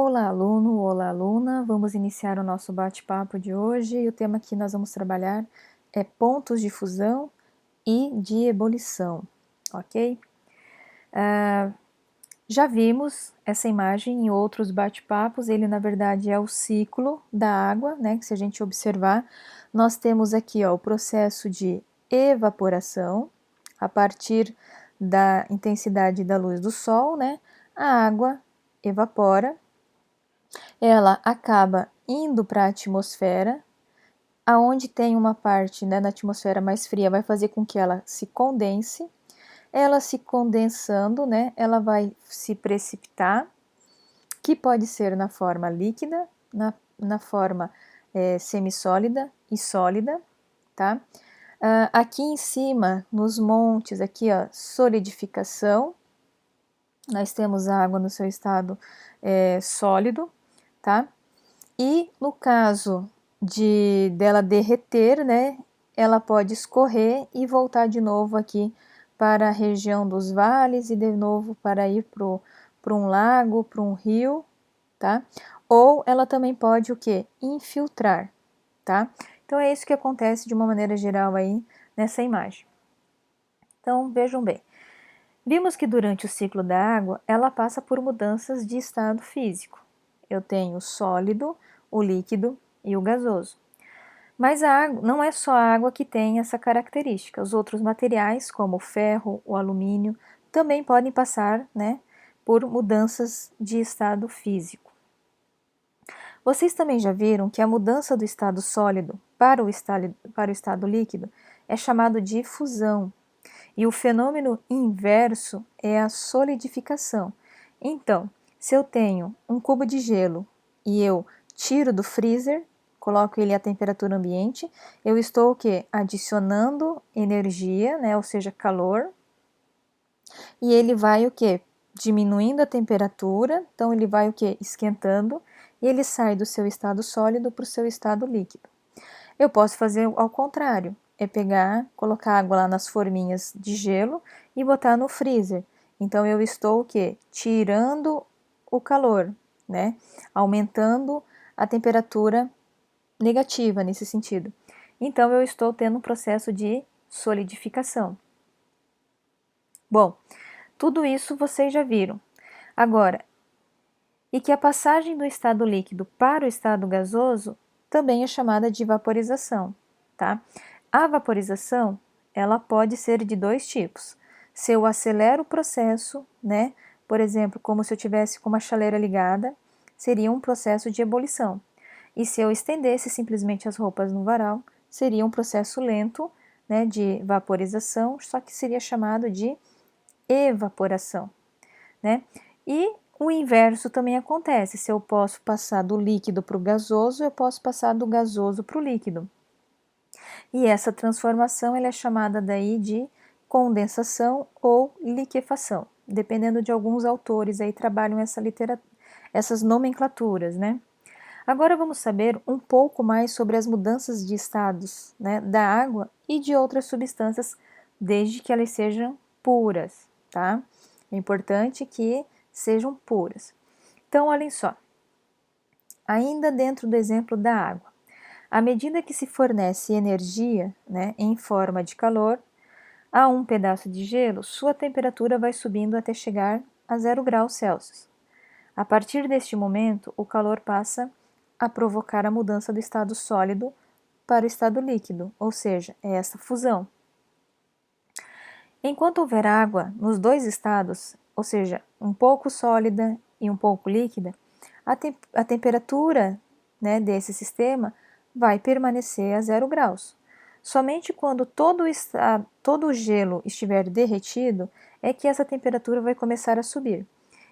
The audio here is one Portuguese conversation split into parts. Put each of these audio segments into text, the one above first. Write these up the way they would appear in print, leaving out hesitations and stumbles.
Olá, aluno, olá, aluna. Vamos iniciar o nosso bate-papo de hoje e o tema que nós vamos trabalhar é pontos de fusão e de ebulição, ok? Já vimos essa imagem em outros bate-papos, ele na verdade é o ciclo da água, né? Que se a gente observar, nós temos aqui ó, o processo de evaporação, a partir da intensidade da luz do sol, né? A água evapora, ela acaba indo para a atmosfera, aonde tem uma parte, né, na atmosfera mais fria, vai fazer com que ela se condense. Ela se condensando, né, ela vai se precipitar, que pode ser na forma líquida, na forma semissólida e sólida, tá? Aqui em cima, nos montes, aqui ó, solidificação, nós temos a água no seu estado sólido, tá? E no caso dela derreter, né, ela pode escorrer e voltar de novo aqui para a região dos vales e de novo para ir para um lago, para um rio, tá? Ou ela também pode o que? Infiltrar, tá? Então é isso que acontece de uma maneira geral aí nessa imagem. Então vejam bem, vimos que durante o ciclo da água ela passa por mudanças de estado físico. Eu tenho o sólido, o líquido e o gasoso. Mas a água, não é só a água que tem essa característica. Os outros materiais, como o ferro, o alumínio, também podem passar, né, por mudanças de estado físico. Vocês também já viram que a mudança do estado sólido para o estado líquido é chamado de fusão. E o fenômeno inverso é a solidificação. Então, se eu tenho um cubo de gelo e eu tiro do freezer, coloco ele à temperatura ambiente, eu estou o quê? Adicionando energia, né, ou seja, calor, e ele vai o quê? Diminuindo a temperatura, então ele vai o quê? Esquentando, e ele sai do seu estado sólido para o seu estado líquido. Eu posso fazer ao contrário, é pegar, colocar água lá nas forminhas de gelo e botar no freezer. Então eu estou o quê? Tirando o calor, né? Aumentando a temperatura negativa nesse sentido. Então eu estou tendo um processo de solidificação. Bom, tudo isso vocês já viram. Agora, e que a passagem do estado líquido para o estado gasoso também é chamada de vaporização, tá? A vaporização, ela pode ser de dois tipos. Se eu acelero o processo, né? Por exemplo, como se eu tivesse com uma chaleira ligada, seria um processo de ebulição. E se eu estendesse simplesmente as roupas no varal, seria um processo lento, né, de vaporização, só que seria chamado de evaporação, né? E o inverso também acontece. Se eu posso passar do líquido para o gasoso, eu posso passar do gasoso para o líquido. E essa transformação ela é chamada daí de condensação ou liquefação, dependendo de alguns autores aí trabalham essas nomenclaturas, né? Agora vamos saber um pouco mais sobre as mudanças de estados, né, da água e de outras substâncias, desde que elas sejam puras, tá? É importante que sejam puras. Então, olhem só, ainda dentro do exemplo da água, à medida que se fornece energia, né, em forma de calor, a um pedaço de gelo, sua temperatura vai subindo até chegar a 0 graus Celsius. A partir deste momento, o calor passa a provocar a mudança do estado sólido para o estado líquido, ou seja, é essa fusão. Enquanto houver água nos dois estados, ou seja, um pouco sólida e um pouco líquida, a temperatura, né, desse sistema vai permanecer a 0 graus. Somente quando todo o gelo estiver derretido é que essa temperatura vai começar a subir.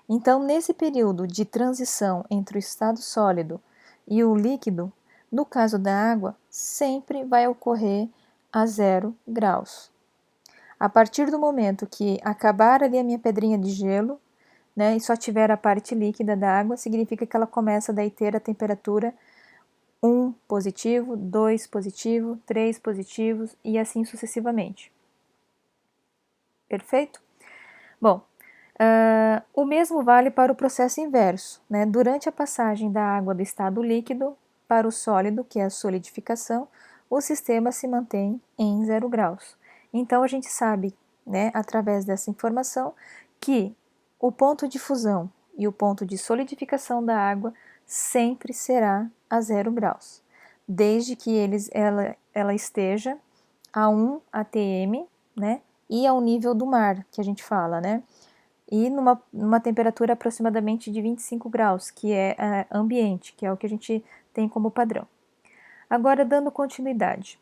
Então, nesse período de transição entre o estado sólido e o líquido, no caso da água, sempre vai ocorrer a 0 graus. A partir do momento que acabar ali a minha pedrinha de gelo, né, e só tiver a parte líquida da água, significa que ela começa daí ter a temperatura 1 positivo, 2 positivo, 3 positivos e assim sucessivamente. Perfeito? Bom, O mesmo vale para o processo inverso, né? Durante a passagem da água do estado líquido para o sólido, que é a solidificação, o sistema se mantém em 0 graus. Então, a gente sabe, né, através dessa informação, que o ponto de fusão e o ponto de solidificação da água sempre será a 0 graus, desde que ela esteja a 1 atm, né, e ao nível do mar, que a gente fala, né, e numa temperatura aproximadamente de 25 graus, que é ambiente, que é o que a gente tem como padrão. Agora, dando continuidade.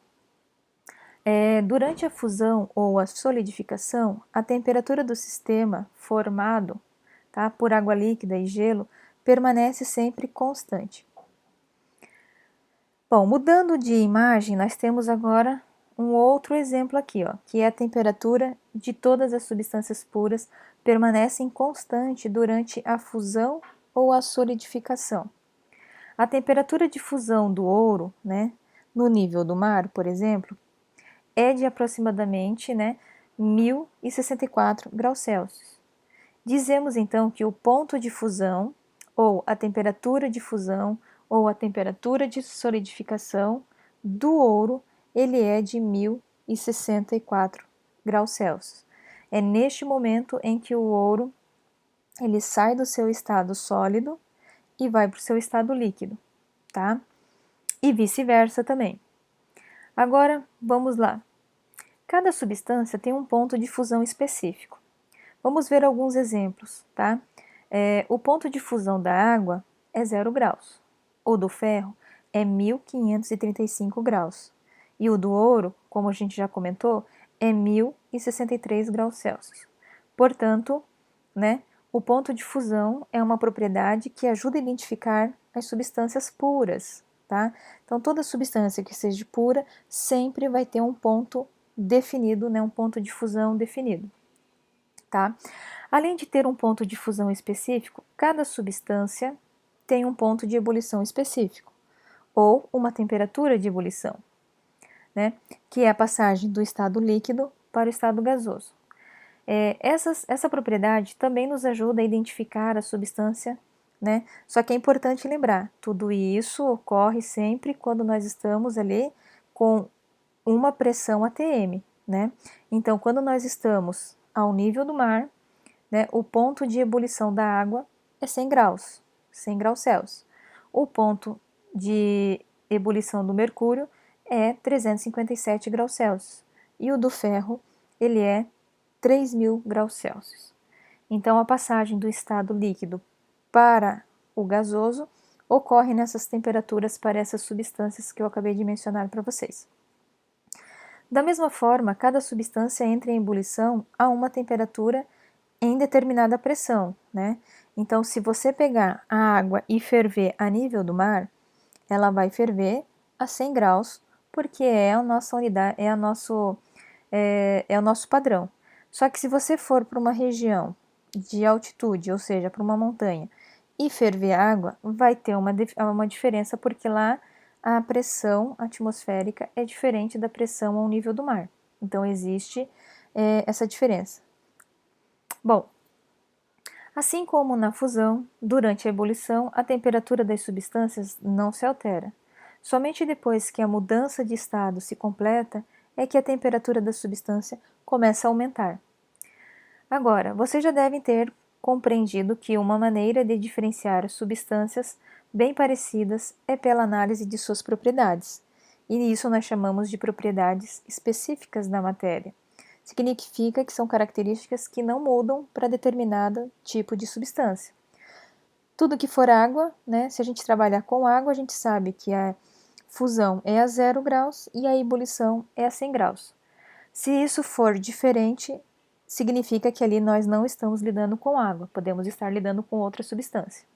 Durante a fusão ou a solidificação, a temperatura do sistema formado, tá, por água líquida e gelo permanece sempre constante. Bom, mudando de imagem, nós temos agora um outro exemplo aqui, ó, que é a temperatura de todas as substâncias puras permanecem constante durante a fusão ou a solidificação. A temperatura de fusão do ouro, né, no nível do mar, por exemplo, é de aproximadamente, né, 1064 graus Celsius. Dizemos então que o ponto de fusão, ou a temperatura de fusão, ou a temperatura de solidificação do ouro, ele é de 1064 graus Celsius. É neste momento em que o ouro ele sai do seu estado sólido e vai para o seu estado líquido, tá? E vice-versa também. Agora, vamos lá. Cada substância tem um ponto de fusão específico. Vamos ver alguns exemplos, tá? O ponto de fusão da água é 0 graus. O do ferro é 1535 graus. E o do ouro, como a gente já comentou, é 1063 graus Celsius. Portanto, né, o ponto de fusão é uma propriedade que ajuda a identificar as substâncias puras, tá? Então, toda substância que seja pura sempre vai ter um ponto definido, né, um ponto de fusão definido, tá? Além de ter um ponto de fusão específico, cada substância tem um ponto de ebulição específico, ou uma temperatura de ebulição, né, que é a passagem do estado líquido para o estado gasoso. Essa propriedade também nos ajuda a identificar a substância, né? Só que é importante lembrar, tudo isso ocorre sempre quando nós estamos ali com uma pressão atm, né? Então, quando nós estamos ao nível do mar, né, o ponto de ebulição da água é 100 graus, 100 graus Celsius. O ponto de ebulição do mercúrio é 357 graus Celsius. E o do ferro, ele é 3000 graus Celsius. Então, a passagem do estado líquido para o gasoso ocorre nessas temperaturas para essas substâncias que eu acabei de mencionar para vocês. Da mesma forma, cada substância entra em ebulição a uma temperatura em determinada pressão, né? Então, se você pegar a água e ferver a nível do mar, ela vai ferver a 100 graus, porque é a nossa unidade, é o nosso padrão. Só que se você for para uma região de altitude, ou seja, para uma montanha, e ferver água, vai ter uma diferença, porque lá a pressão atmosférica é diferente da pressão ao nível do mar. Então, existe essa diferença. Bom, assim como na fusão, durante a ebulição, a temperatura das substâncias não se altera. Somente depois que a mudança de estado se completa é que a temperatura da substância começa a aumentar. Agora, vocês já devem ter compreendido que uma maneira de diferenciar substâncias bem parecidas é pela análise de suas propriedades, e isso nós chamamos de propriedades específicas da matéria. Significa que são características que não mudam para determinado tipo de substância. Tudo que for água, né, se a gente trabalhar com água, a gente sabe que a fusão é a 0 graus e a ebulição é a 100 graus. Se isso for diferente, significa que ali nós não estamos lidando com água, podemos estar lidando com outra substância.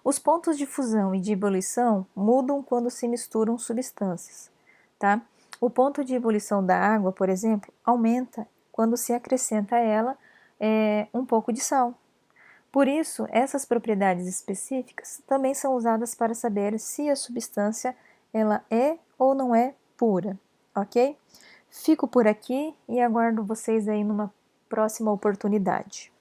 Os pontos de fusão e de ebulição mudam quando se misturam substâncias, tá? O ponto de ebulição da água, por exemplo, aumenta quando se acrescenta a ela um pouco de sal. Por isso, essas propriedades específicas também são usadas para saber se a substância ela é ou não é pura, ok? Fico por aqui e aguardo vocês aí numa próxima oportunidade.